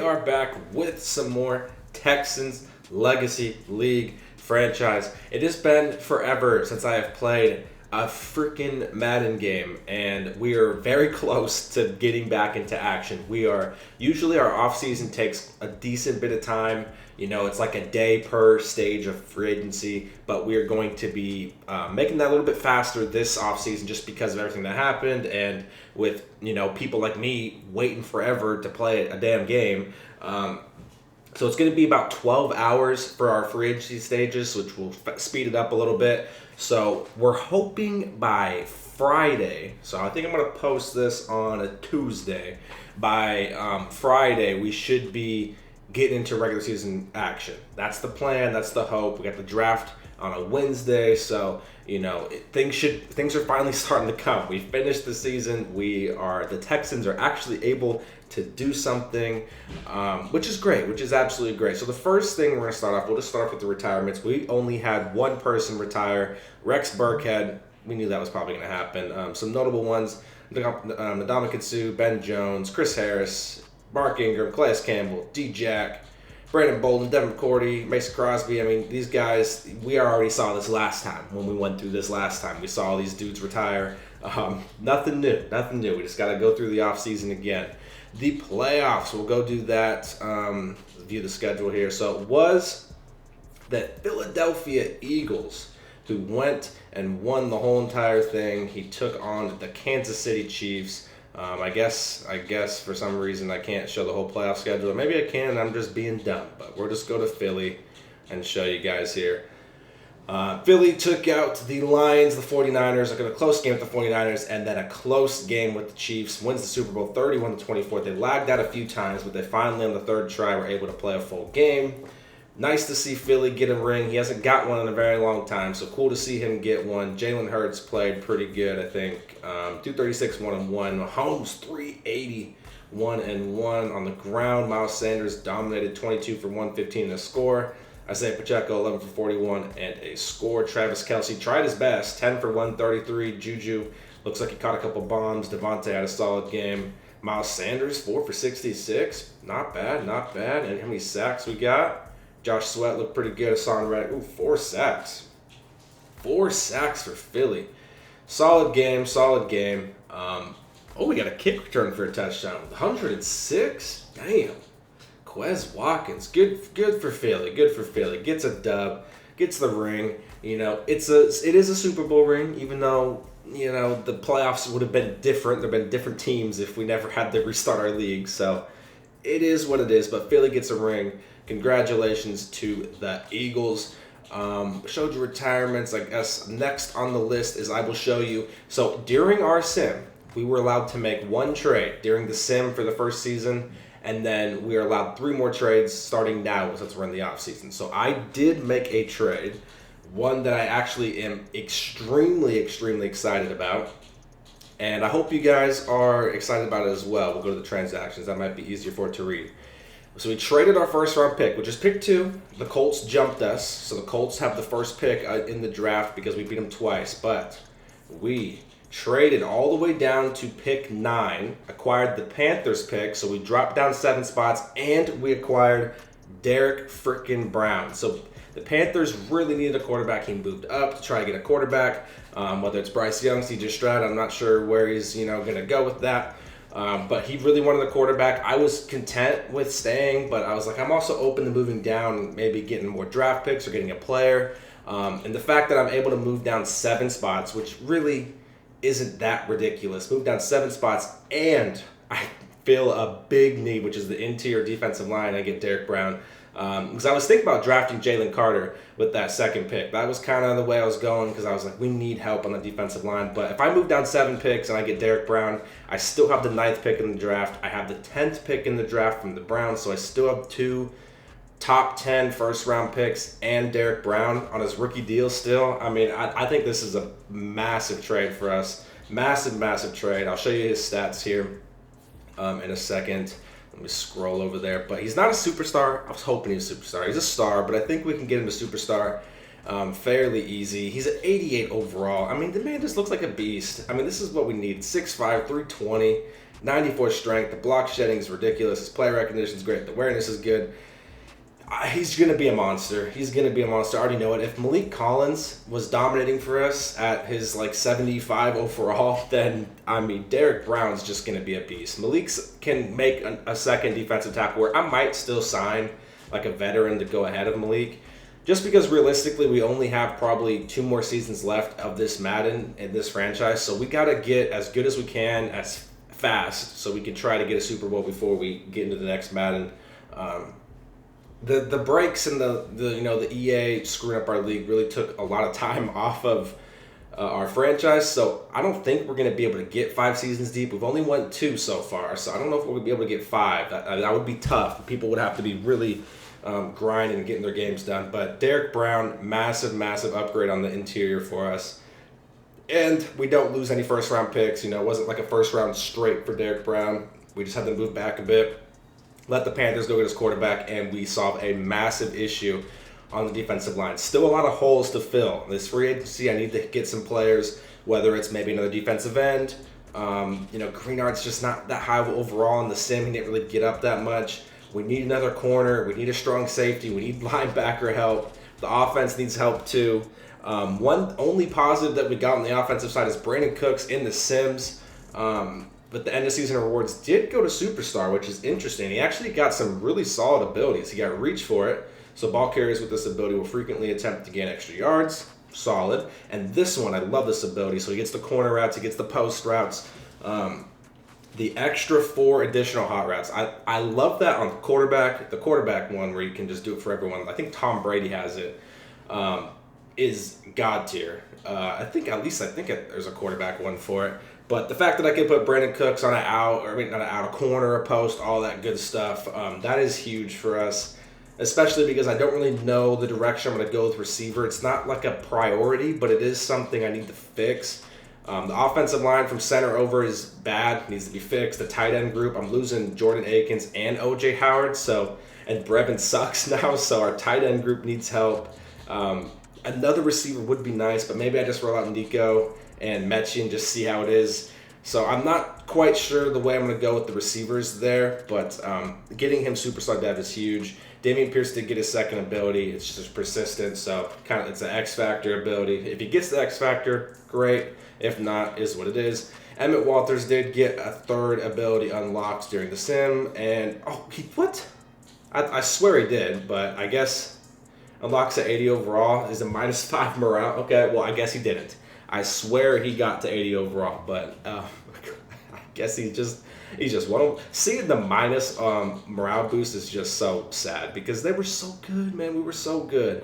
are back with some more Texans Legacy League franchise. It has been forever since I have played a freaking Madden game, and we are very close to getting back into action. Usually our off season takes a decent bit of time. You know, it's like a day per stage of free agency, but we are going to be making that a little bit faster this offseason just because of everything that happened, and with, you know, people like me waiting forever to play a damn game. So it's going to be about 12 hours for our free agency stages, which will speed it up a little bit. So we're hoping by Friday, so I think I'm going to post this on a Tuesday. By Friday, we should be getting into regular season action. That's the plan. That's the hope. We got the draft on a Wednesday, so you know things are finally starting to come. We finished the season. The Texans are actually able to do something, which is great, which is absolutely great. So the first thing we're going to start off, we'll just start off with the retirements. We only had one person retire, Rex Burkhead. We knew that was probably going to happen. Some notable ones: Ndamukong Suh, Ben Jones, Chris Harris, Mark Ingram, Calais Campbell, D-Jack, Brandon Bolden, Devin McCourty, Mason Crosby. I mean, these guys, we already saw this last time when we went through this last time. We saw these dudes retire. Nothing new. We just got to go through the offseason again. The playoffs, we'll go do that. View the schedule here. So it was the Philadelphia Eagles who went and won the whole entire thing. He took on the Kansas City Chiefs. I guess for some reason I can't show the whole playoff schedule. Maybe I can, and I'm just being dumb. But we'll just go to Philly and show you guys here. Philly took out the Lions, the 49ers. Like a close game with the 49ers, and then a close game with the Chiefs. Wins the Super Bowl 31-24. They lagged out a few times, but they finally, on the third try, were able to play a full game. Nice to see Philly get a ring. He hasn't got one in a very long time, so cool to see him get one. Jalen Hurts played pretty good, I think. 236, 1-1. Mahomes, 380, 1-1. On the ground, Miles Sanders dominated 22 for 115 and a score. Isaiah Pacheco, 11 for 41 and a score. Travis Kelce tried his best, 10 for 133. Juju looks like he caught a couple bombs. Devontae had a solid game. Miles Sanders, 4 for 66. Not bad. And how many sacks we got? Josh Sweat looked pretty good. Hassan Reddick, 4 sacks. 4 sacks for Philly. Solid game. We got a kick return for a touchdown. 106? Damn. Quez Watkins, good for Philly. Gets a dub, gets the ring. You know, it is a Super Bowl ring, even though, you know, the playoffs would have been different. There'd been different teams if we never had to restart our league. So it is what it is, but Philly gets a ring. Congratulations to the Eagles. Showed you retirements. I guess next on the list is I will show you. So during our sim, we were allowed to make one trade during the sim for the first season. And then we are allowed 3 more trades starting now since we're in the offseason. So I did make a trade, one that I actually am extremely excited about. And I hope you guys are excited about it as well. We'll go to the transactions. That might be easier for it to read. So we traded our first round pick, which is pick 2. The Colts jumped us. So the Colts have the first pick in the draft because we beat them twice. But we traded all the way down to pick 9, acquired the Panthers pick, so we dropped down 7 spots, and we acquired Derek frickin' Brown. So the Panthers really needed a quarterback. He moved up to try to get a quarterback, whether it's Bryce Young, C.J. Stroud. I'm not sure where he's going to go with that. But he really wanted a quarterback. I was content with staying, but I was like, I'm also open to moving down, maybe getting more draft picks or getting a player. And the fact that I'm able to move down 7 spots, which really isn't that ridiculous. Move down 7 spots, and I feel a big need, which is the interior defensive line. I get Derek Brown. Because I was thinking about drafting Jalen Carter with that second pick. That was kind of the way I was going, because I was like, we need help on the defensive line. But if I move down 7 picks and I get Derek Brown, I still have the 9th pick in the draft. I have the 10th pick in the draft from the Browns, so I still have 2 top 10 first-round picks and Derek Brown on his rookie deal still. I mean, I think this is a massive trade for us. Massive trade. I'll show you his stats here in a second. Let me scroll over there. But he's not a superstar. I was hoping he was a superstar. He's a star, but I think we can get him to superstar fairly easy. He's at 88 overall. I mean, the man just looks like a beast. I mean, this is what we need. 6'5", 320. 94 strength. The block shedding is ridiculous. His play recognition is great. The awareness is good. He's going to be a monster. He's going to be a monster. I already know it. If Malik Collins was dominating for us at his 75 overall, then, Derek Brown's just going to be a beast. Malik can make a second defensive tackle where I might still sign a veteran to go ahead of Malik. Just because realistically we only have probably 2 more seasons left of this Madden in this franchise. So we got to get as good as we can as fast so we can try to get a Super Bowl before we get into the next Madden. The breaks and the EA screwing up our league really took a lot of time off of our franchise. So I don't think we're going to be able to get 5 seasons deep. We've only won 2 so far. So I don't know if we're going to be able to get 5. That would be tough. People would have to be really grinding and getting their games done. But Derek Brown, massive upgrade on the interior for us. And we don't lose any first round picks. It wasn't like a first round straight for Derek Brown. We just had to move back a bit. Let the Panthers go get his quarterback, and we solve a massive issue on the defensive line. Still a lot of holes to fill. This free agency, I need to get some players, whether it's maybe another defensive end. Greenard's just not that high overall in the sim. He didn't really get up that much. We need another corner. We need a strong safety. We need linebacker help. The offense needs help too. One only positive that we got on the offensive side is Brandon Cooks in the sims. But the end of season rewards did go to Superstar, which is interesting. He actually got some really solid abilities. He got reach for it. So ball carriers with this ability will frequently attempt to gain extra yards. Solid. And this one, I love this ability. So he gets the corner routes, he gets the post routes. The extra 4 additional hot routes. I love that on the quarterback one where you can just do it for everyone. I think Tom Brady has it. Is God tier. I think there's a quarterback one for it. But the fact that I can put Brandon Cooks on a corner, a post, all that good stuff, that is huge for us. Especially because I don't really know the direction I'm going to go with receiver. It's not like a priority, but it is something I need to fix. The offensive line from center over is bad, needs to be fixed. The tight end group, I'm losing Jordan Akins and O.J. Howard, and Brevin sucks now, so our tight end group needs help. Another receiver would be nice, but maybe I just roll out Nico and Mechie and just see how it is. So I'm not quite sure the way I'm going to go with the receivers there, but getting him superstar dev is huge. Dameon Pierce did get his second ability. It's just persistent, so it's an X Factor ability. If he gets the X Factor, great. If not, is what it is. Emmett Walters did get a third ability unlocked during the sim, and what? I swear he did, but I guess unlocks at 80 overall is a -5 morale. Okay, well I guess he didn't. I swear he got to 80 overall, but I guess he's just one of. Seeing the minus morale boost is just so sad because they were so good, man. We were so good,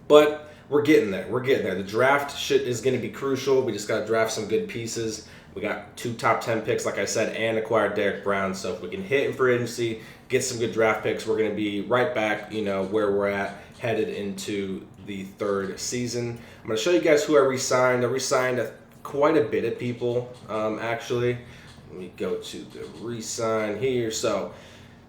but we're getting there. The draft shit is going to be crucial. We just got to draft some good pieces. We got 2 top 10 picks, like I said, and acquired Derek Brown. So if we can hit in free agency, get some good draft picks, we're going to be right back, where we're at, headed into the 3rd season. I'm going to show you guys who I re-signed. I re-signed quite a bit of people, actually. Let me go to the re-sign here. So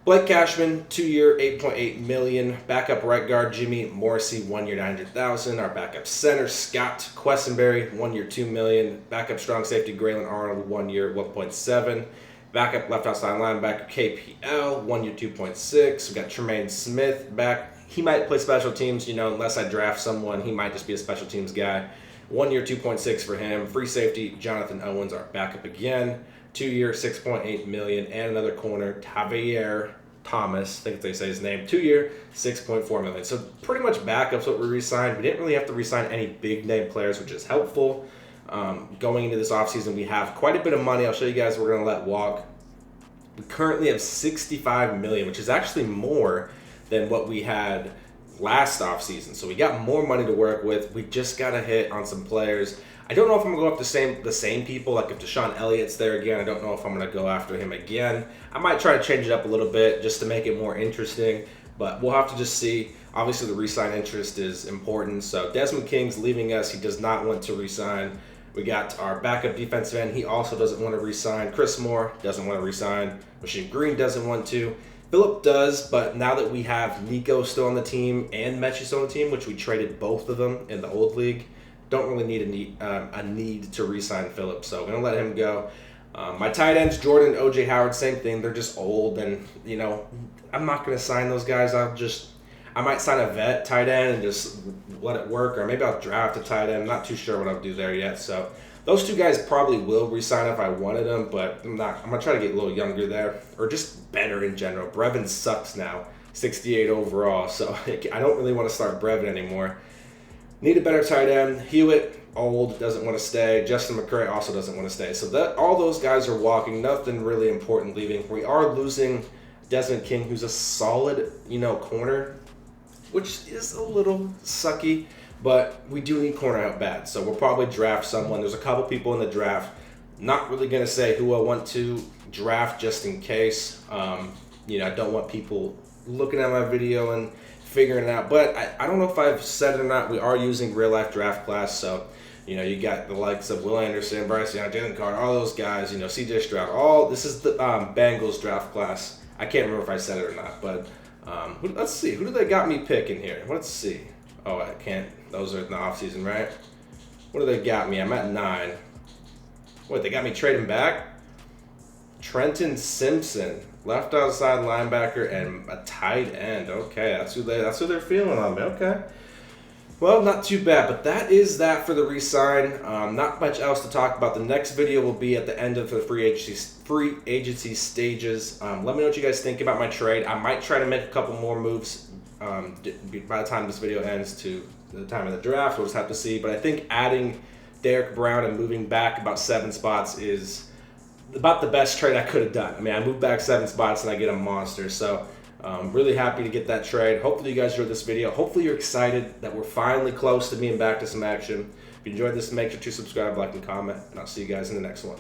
Blake Cashman, 2-year, $8.8 million. Backup right guard Jimmy Morrissey, 1-year, $900,000. Our backup center Scott Quessenberry, 1-year, $2 million. Backup strong safety Graylin Arnold, 1-year, $1.7. Backup left outside linebacker KPL, 1-year, $2.6. We got Tremaine Smith back. He might play special teams, unless I draft someone. He might just be a special teams guy. 1-year, $2.6 for him. Free safety Jonathan Owens, our backup again. 2-year, $6.8 million, and another corner, Javier Thomas, I think they say his name. 2-year, $6.4 million. So pretty much backups what we re-signed. We didn't really have to re-sign any big name players, which is helpful. Going into this offseason, we have quite a bit of money. I'll show you guys what we're going to let walk. We currently have $65 million, which is actually more than what we had last offseason. So we got more money to work with. We just got to hit on some players. I don't know if I'm going to go after the same people. Like if Deshaun Elliott's there again, I don't know if I'm going to go after him again. I might try to change it up a little bit just to make it more interesting, but we'll have to just see. Obviously, the re-sign interest is important. So Desmond King's leaving us. He does not want to re-sign. We got our backup defensive end. He also doesn't want to re-sign. Chris Moore doesn't want to re-sign. Machine Green doesn't want to. Phillip does, but now that we have Nico still on the team and Mechie still on the team, which we traded both of them in the old league, don't really need a need to re-sign Phillip, so we're going to let him go. My tight ends, Jordan and OJ Howard, same thing. They're just old, and I'm not going to sign those guys. I might sign a vet tight end and just let it work, or maybe I'll draft a tight end. I'm not too sure what I'll do there yet. So those two guys probably will resign if I wanted them, but I'm not. I'm going to try to get a little younger there, or just better in general. Brevin sucks now, 68 overall, so I don't really want to start Brevin anymore. Need a better tight end. Hewitt, old, doesn't want to stay. Justin McCray also doesn't want to stay. So all those guys are walking. Nothing really important leaving. We are losing Desmond King, who's a solid, corner, which is a little sucky, but we do need corner out bad. So we'll probably draft someone. There's a couple people in the draft. Not really going to say who I want to draft just in case. I don't want people looking at my video and figuring it out. But I don't know if I've said it or not. We are using real life draft class. So, you got the likes of Will Anderson, Bryce Young, Jalen Carter, all those guys, CJ Stroud. This is the Bengals draft class. I can't remember if I said it or not, but let's see. Who do they got me picking here? Let's see. Oh, I can't. Those are in the offseason, right? What do they got me? I'm at 9. What, they got me trading back? Trenton Simpson, left outside linebacker and a tight end. Okay, that's who they're feeling on me. Okay. Well, not too bad, but that is that for the re-sign. Not much else to talk about. The next video will be at the end of the free agency stages. Let me know what you guys think about my trade. I might try to make a couple more moves by the time this video ends to the time of the draft. We'll just have to see. But I think adding Derek Brown and moving back about 7 spots is about the best trade I could have done. I mean, I moved back 7 spots and I get a monster. So really happy to get that trade. Hopefully you guys enjoyed this video. Hopefully you're excited that we're finally close to being back to some action. If you enjoyed this, make sure to subscribe, like, and comment, and I'll see you guys in the next one.